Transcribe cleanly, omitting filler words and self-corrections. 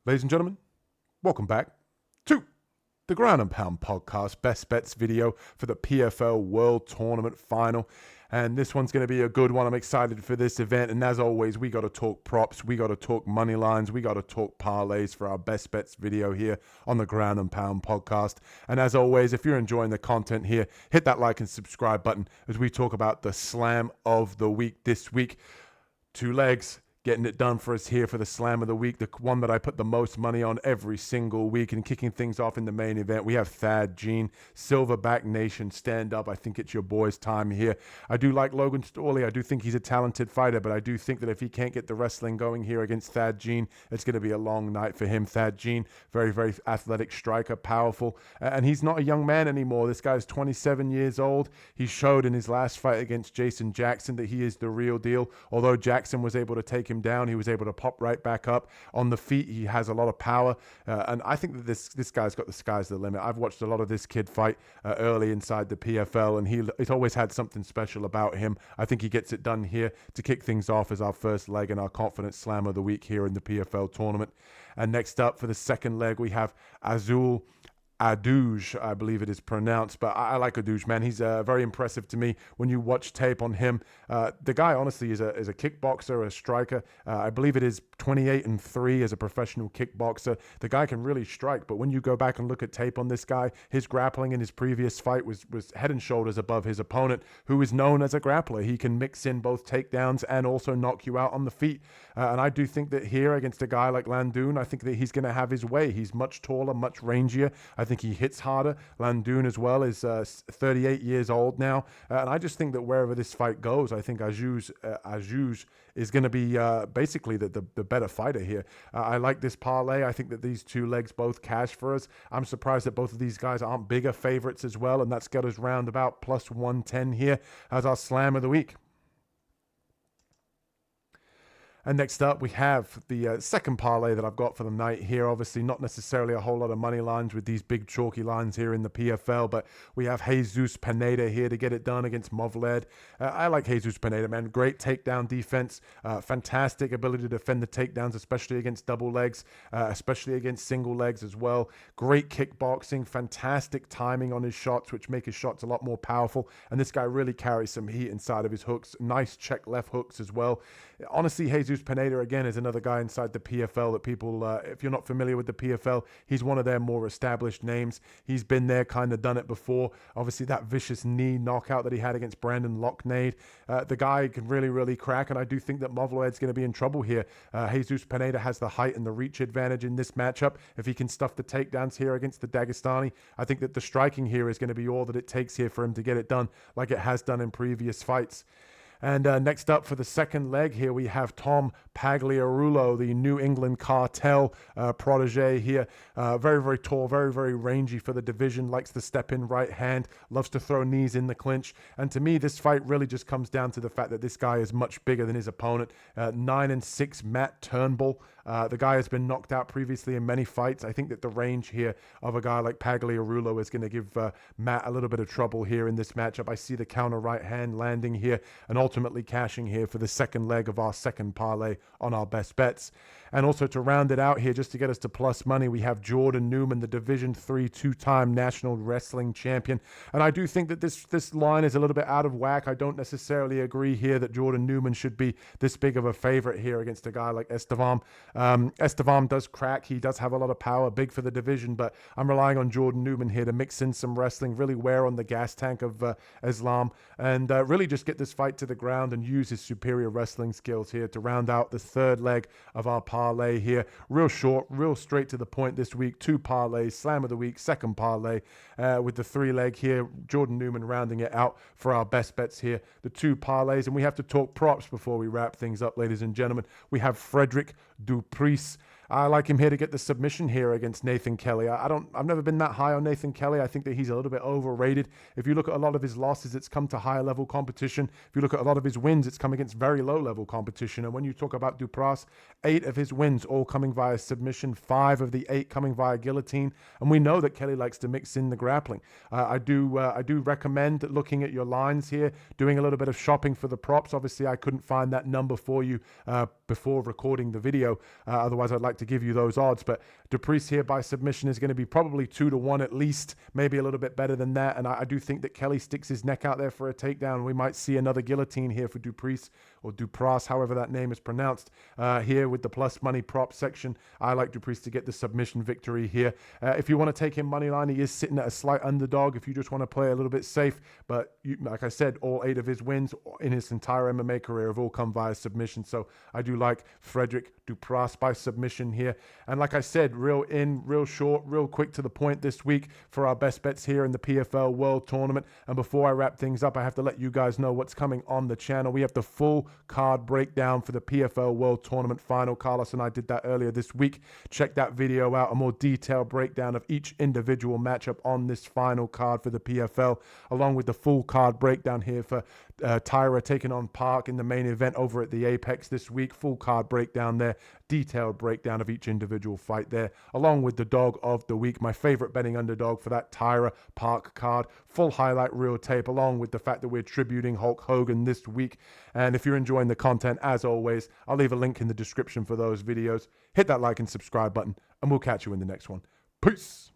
Ladies and gentlemen, welcome back to the Ground and Pound podcast, best bets video for the PFL World Tournament final. And this one's going to be a good one. I'm excited for this event. And as always, we got to talk props. We got to talk money lines. We got to talk parlays for our best bets video here on the Ground and Pound podcast. And as always, if you're enjoying the content here, hit that like and subscribe button as we talk about the slam of the week this week. Two legs. Getting it done for us here for the Slam of the Week, the one that I put the most money on every single week. And kicking things off in the main event, we have Thad Gene, Silverback Nation, stand up. I think it's your boy's time here. I do like Logan Storley. I do think he's a talented fighter, but I do think that if he can't get the wrestling going here against Thad Gene, it's going to be a long night for him. Thad Gene, very, very athletic striker, powerful. And he's not a young man anymore. This guy's 27 years old. He showed in his last fight against Jason Jackson that he is the real deal. Although Jackson was able to take him down, he was able to pop right back up on the feet. He has a lot of power, and I think that this guy's got the sky's the limit. I've watched a lot of this kid fight early inside the PFL, and he's always had something special about him. I think he gets it done here to kick things off as our first leg in our Confidence Slam of the Week here in the PFL tournament. And next up for the second leg, we have Azul Adouge, I believe it is pronounced, but I like Adouge, man. He's very impressive to me when you watch tape on him. The guy, honestly, is a kickboxer, a striker. I believe it is 28-3 as a professional kickboxer. The guy can really strike, but when you go back and look at tape on this guy, his grappling in his previous fight was head and shoulders above his opponent, who is known as a grappler. He can mix in both takedowns and also knock you out on the feet. And I do think that here against a guy like Landoon, I think that he's going to have his way. He's much taller, much rangier. I think he hits harder. Landoon as well is 38 years old now. And I just think that wherever this fight goes, I think Ajouge is going to be basically the better fighter here. I like this parlay. I think that these two legs both cash for us. I'm surprised that both of these guys aren't bigger favorites as well. And that's got us round about plus 110 here as our Slam of the Week. And next up, we have the second parlay that I've got for the night here. Obviously, not necessarily a whole lot of money lines with these big chalky lines here in the PFL, but we have Jesus Pineda here to get it done against Movled. I like Jesus Pineda, man. Great takedown defense, fantastic ability to defend the takedowns, especially against double legs, especially against single legs as well. Great kickboxing, fantastic timing on his shots, which make his shots a lot more powerful. And this guy really carries some heat inside of his hooks. Nice check left hooks as well. Honestly, Jesus Pineda, again, is another guy inside the PFL that people, if you're not familiar with the PFL, he's one of their more established names. He's been there, kind of done it before. Obviously, that vicious knee knockout that he had against Brandon Locknade. The guy can really, really crack, and I do think that Movled's going to be in trouble here. Jesus Pineda has the height and the reach advantage in this matchup. If he can stuff the takedowns here against the Dagestani, I think that the striking here is going to be all that it takes here for him to get it done like it has done in previous fights. And next up for the second leg here, we have Tom Pagliarulo, the New England Cartel protege here. Very, very tall, very, very rangy for the division, likes to step in right hand, loves to throw knees in the clinch. And to me, this fight really just comes down to the fact that this guy is much bigger than his opponent. 9-6 Matt Turnbull. The guy has been knocked out previously in many fights. I think that the range here of a guy like Pagliarulo is going to give Matt a little bit of trouble here in this matchup. I see the counter right hand landing here and ultimately cashing here for the second leg of our second parlay on our best bets. And also to round it out here, just to get us to plus money, we have Jordan Newman, the Division III two-time national wrestling champion. And I do think that this line is a little bit out of whack. I don't necessarily agree here that Jordan Newman should be this big of a favorite here against a guy like Estevam. Estevam does crack. He does have a lot of power, big for the division, but I'm relying on Jordan Newman here to mix in some wrestling, really wear on the gas tank of Islam, and really just get this fight to the ground and use his superior wrestling skills here to round out the third leg of our parlay here. Real short, real straight to the point this week. Two parlays, Slam of the Week, second parlay with the three leg here. Jordan Newman rounding it out for our best bets here. The two parlays, and we have to talk props before we wrap things up, ladies and gentlemen. We have Frederick Duprice. I like him here to get the submission here against Nathan Kelly. I've never been that high on Nathan Kelly. I think that he's a little bit overrated. If you look at a lot of his losses, it's come to higher level competition. If you look at a lot of his wins, it's come against very low level competition. And when you talk about Duprice, 8 of his wins all coming via submission, 5 of the 8 coming via guillotine. And we know that Kelly likes to mix in the grappling. I do recommend looking at your lines here, doing a little bit of shopping for the props. Obviously, I couldn't find that number for you before recording the video. Otherwise, I'd like like to give you those odds. But Dupriest here by submission is going to be probably 2-1 at least, maybe a little bit better than that. And I do think that Kelly sticks his neck out there for a takedown. We might see another guillotine here for Dupriest, or Dupras, however that name is pronounced, here with the plus money prop section. I like Dupriest to get the submission victory here. If you want to take him money line, he is sitting at a slight underdog if you just want to play a little bit safe. But like I said, all 8 of his wins in his entire MMA career have all come via submission. So I do like Frederick Dupras by submission here. And like I said, real short, real quick to the point this week for our best bets here in the PFL World Tournament. And before I wrap things up, I have to let you guys know what's coming on the channel. We have the full card breakdown for the PFL World Tournament final. Carlos and I did that earlier this week. Check that video out, a more detailed breakdown of each individual matchup on this final card for the PFL, along with the full card breakdown here for Taira taking on Park in the main event over at the Apex this week. Full card breakdown there, detailed breakdown of each individual fight there, along with the dog of the week, my favorite betting underdog for that Taira Park card. Full highlight reel tape, along with the fact that we're tributing Hulk Hogan this week. And if you're enjoying the content, as always, I'll leave a link in the description for those videos. Hit that like and subscribe button, and we'll catch you in the next one. Peace.